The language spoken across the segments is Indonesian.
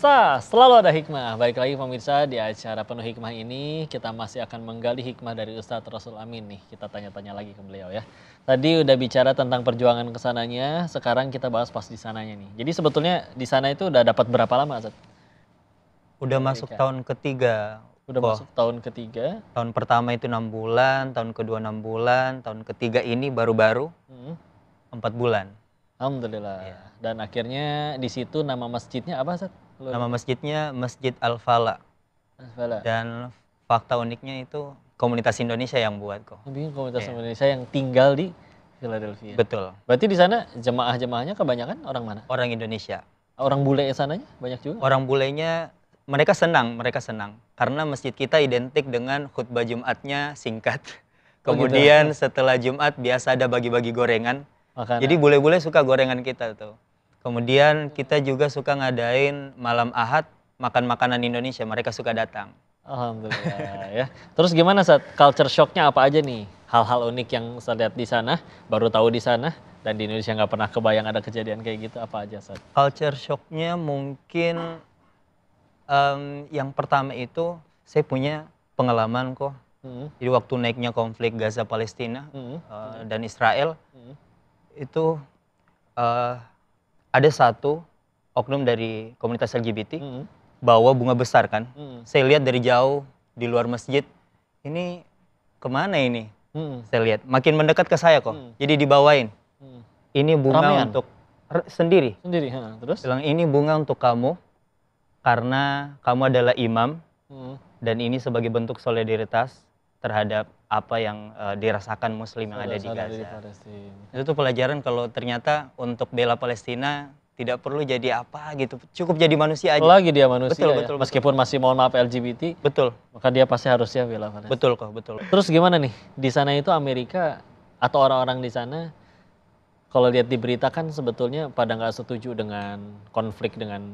Pemirsa, selalu ada hikmah. Baik lagi pemirsa, di acara Penuh Hikmah ini kita masih akan menggali hikmah dari Ustadz Rasul Amin nih. Kita tanya-tanya lagi ke beliau ya. Tadi udah bicara tentang perjuangan kesananya, sekarang kita bahas pas di sananya nih. Jadi sebetulnya di sana itu udah dapat berapa lama, Ustadz? Udah masuk tahun ketiga. Udah masuk tahun ketiga. Tahun pertama itu 6 bulan, tahun kedua 6 bulan, tahun ketiga ini baru-baru 4 bulan. Alhamdulillah. Iya. Dan akhirnya di situ nama masjidnya apa, Ustadz? Nama masjidnya Masjid Al-Fala. Al-Fala. Dan fakta uniknya itu komunitas Indonesia yang buat kok. Lebih komunitas Indonesia yang tinggal di Philadelphia. Betul. Berarti di sana jemaah-jemaahnya kebanyakan orang mana? Orang Indonesia. Orang bule sananya banyak juga? Orang bulenya mereka senang. Karena masjid kita identik dengan khutbah Jumatnya singkat. Kemudian setelah Jumat biasa ada bagi-bagi gorengan. Makanan. Jadi bule-bule suka gorengan kita tuh. Kemudian kita juga suka ngadain malam Ahad makan makanan Indonesia. Mereka suka datang. Alhamdulillah ya. Terus gimana saat culture shocknya apa aja nih? Hal-hal unik yang saya lihat di sana, baru tahu di sana, dan di Indonesia nggak pernah kebayang ada kejadian kayak gitu, apa aja saat? Culture shocknya mungkin yang pertama itu saya punya pengalaman kok. Jadi waktu naiknya konflik Gaza Palestina dan Israel itu ada satu oknum dari komunitas LGBT bawa bunga besar kan. Saya lihat dari jauh di luar masjid, ini kemana ini? Saya lihat makin mendekat ke saya kok. Jadi dibawain. Ini bunga Ramean? untuk sendiri. Sendiri, terus? Bilang ini bunga untuk kamu karena kamu adalah imam dan ini sebagai bentuk solidaritas terhadap apa yang dirasakan Muslim yang ada di Gaza. Itu tuh pelajaran kalau ternyata untuk bela Palestina tidak perlu jadi apa gitu, cukup jadi manusia aja. Lagi dia manusia betul, ya? betul, Meskipun masih mohon maaf LGBT, betul, maka dia pasti harusnya bela Palestina. betul kok, betul. Terus gimana nih, di sana itu Amerika atau orang-orang di sana, kalau lihat di berita kan sebetulnya pada nggak setuju dengan konflik dengan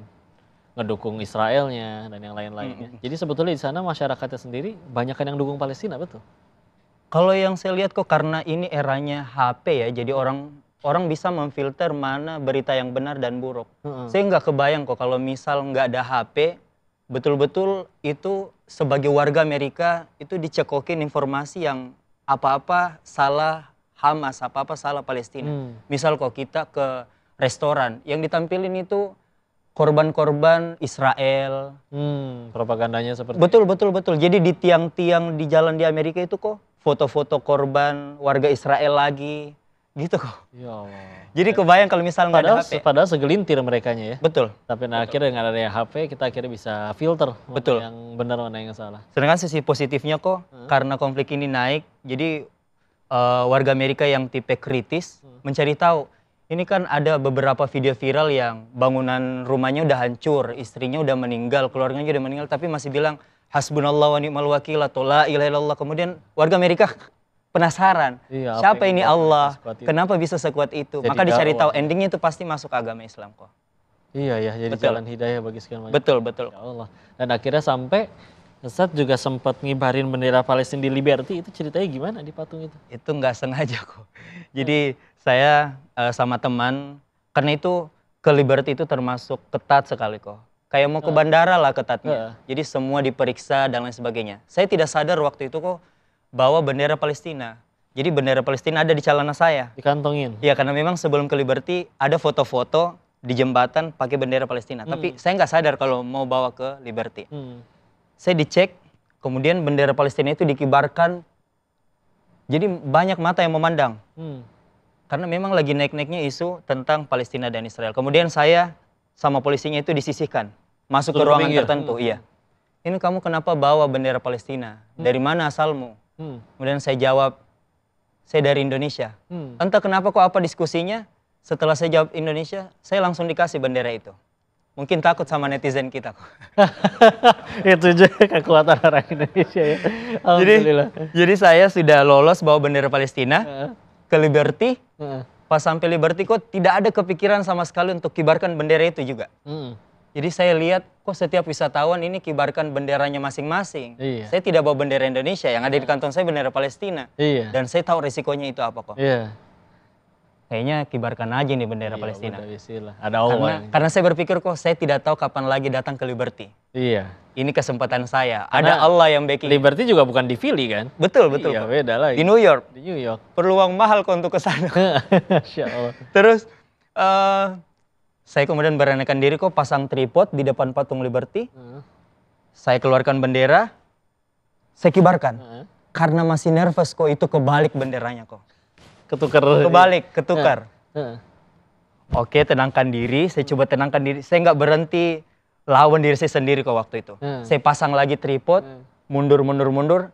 ngedukung Israelnya dan yang lain-lainnya. Jadi sebetulnya di sana masyarakatnya sendiri banyak yang dukung Palestina, betul? Kalau yang saya lihat kok karena ini eranya HP ya, jadi orang bisa memfilter mana berita yang benar dan buruk. Saya nggak kebayang kok kalau misal nggak ada HP, betul-betul itu sebagai warga Amerika itu dicekokin informasi yang apa-apa salah Hamas, apa-apa salah Palestina. Misal kok kita ke restoran, yang ditampilin itu korban-korban Israel. Propagandanya seperti Betul. Jadi di tiang-tiang di jalan di Amerika itu kok foto-foto korban warga Israel lagi. Gitu kok. Ya Allah. Jadi kebayang kalau misal nggak ada HP. Padahal segelintir merekanya ya. Betul. Tapi akhirnya dengan adanya HP kita akhirnya bisa filter Betul. mana yang benar mana yang salah. Sedangkan sisi positifnya kok karena konflik ini naik, jadi warga Amerika yang tipe kritis mencari tahu. Ini kan ada beberapa video viral yang bangunan rumahnya udah hancur, istrinya udah meninggal, keluarganya udah meninggal, tapi masih bilang hasbunallah wa ni'mal wakil atau la ilaha illallah. Kemudian warga Amerika penasaran, Iya, siapa yang ini membuat Allah? sekuat itu? Kenapa bisa sekuat itu? Jadi Maka dicari dakwah. tahu, endingnya itu pasti masuk agama Islam kok. Iya ya, jadi Betul. jalan hidayah bagi sekian banyak. Betul. Ya Allah. Dan akhirnya sampai Ustadz juga sempat ngibarin bendera Palestina di Liberty, itu ceritanya gimana di patung itu? Itu nggak sengaja kok. Jadi saya sama teman, karena itu ke Liberty itu termasuk ketat sekali kok. Kayak mau ke bandara lah ketatnya. Jadi semua diperiksa dan lain sebagainya. Saya tidak sadar waktu itu kok bawa bendera Palestina. Jadi bendera Palestina ada di celana saya. Dikantongin? Ya karena memang sebelum ke Liberty ada foto-foto di jembatan pakai bendera Palestina. Tapi saya nggak sadar kalau mau bawa ke Liberty. Saya dicek, kemudian bendera Palestina itu dikibarkan. Jadi banyak mata yang memandang. Karena memang lagi naik-naiknya isu tentang Palestina dan Israel. Kemudian saya sama polisinya itu disisihkan. Masuk ke ruangan tertentu. Iya. Ini kamu kenapa bawa bendera Palestina? Dari mana asalmu? Kemudian saya jawab, saya dari Indonesia. Entah kenapa kok apa diskusinya. Setelah saya jawab Indonesia, saya langsung dikasih bendera itu. Mungkin takut sama netizen kita kok. Itu juga kekuatan orang Indonesia ya. Alhamdulillah. Jadi saya sudah lolos bawa bendera Palestina ke Liberty. Pas sampai Liberty kok tidak ada kepikiran sama sekali untuk kibarkan bendera itu juga. Jadi saya lihat kok setiap wisatawan ini kibarkan benderanya masing-masing. Iya. Saya tidak bawa bendera Indonesia, yang ada di kantong saya bendera Palestina. Iya. Dan saya tahu resikonya itu apa kok. Iya. kayaknya kibarkan aja nih bendera Iya, Palestina. udah isilah. Ada Allah. Karena saya berpikir kok saya tidak tahu kapan lagi datang ke Liberty. Iya. Ini kesempatan saya. Karena Ada Allah yang backing. Liberty juga bukan di Philly kan? Betul, betul. Iya, kok. beda lagi. Di New York. Di New York. Perlu uang mahal kok untuk ke sana. Masya Allah. Terus saya kemudian beranikan diri kok pasang tripod di depan patung Liberty. Saya keluarkan bendera, saya kibarkan. Karena masih nervous kok itu kebalik benderanya kok. Ketukar. Oke, tenangkan diri, saya coba tenangkan diri. Saya nggak berhenti lawan diri saya sendiri kok waktu itu. Saya pasang lagi tripod, mundur.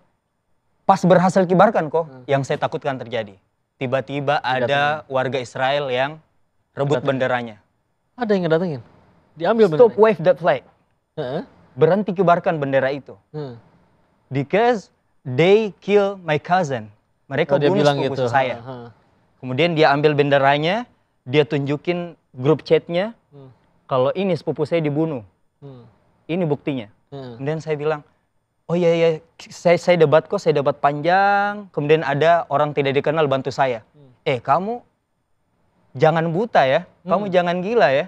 Pas berhasil kibarkan kok, yang saya takutkan terjadi. Tiba-tiba ada warga Israel yang rebut benderanya. Ada yang ngedatengin? Diambil Stop benderanya? wave that flag. Berhenti kibarkan bendera itu. Because they kill my cousin. Mereka dia bunuh bilang sepupu gitu. saya. Kemudian dia ambil benderanya, dia tunjukin grup chatnya, kalau ini sepupu saya dibunuh. Ini buktinya. Kemudian saya bilang, oh iya, saya debat kok, saya debat panjang. Kemudian ada orang tidak dikenal bantu saya. Kamu jangan buta ya, kamu jangan gila ya.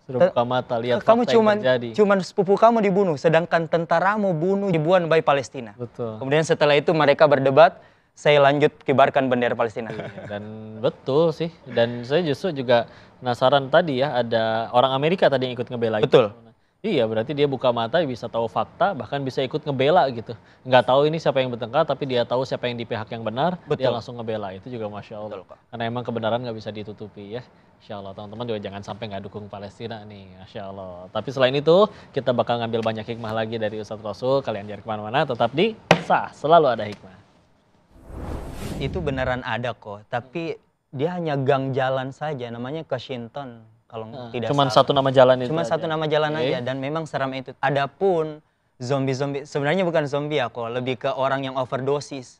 Suruh buka mata, lihat kamu fakta yang terjadi. cuman sepupu kamu dibunuh, sedangkan tentaramu bunuh ribuan bayi Palestina. Betul. Kemudian setelah itu mereka berdebat, saya lanjut kibarkan bendera Palestina. Dan betul sih, dan saya justru juga penasaran tadi ya, ada orang Amerika tadi yang ikut ngebela. Betul. Iya, berarti dia buka mata, bisa tahu fakta, bahkan bisa ikut ngebela gitu. Nggak tahu ini siapa yang bertengkar, tapi dia tahu siapa yang di pihak yang benar, dia langsung ngebela. Itu juga Masya Allah. Betul, karena emang kebenaran nggak bisa ditutupi ya. Insya Allah, teman-teman juga jangan sampai nggak dukung Palestina nih, Masya Allah. Tapi selain itu, kita bakal ngambil banyak hikmah lagi dari Ustadz Rasul. Kalian jangan kemana-mana, tetap di Sah, selalu ada hikmah. Itu beneran ada kok, tapi dia hanya gang jalan saja, namanya Washington. Kalau tidak Cuman salah. satu nama jalan itu Cuma aja. satu nama jalan aja, dan memang seram itu. Adapun zombie-zombie, sebenarnya bukan zombie ya kok, lebih ke orang yang overdosis.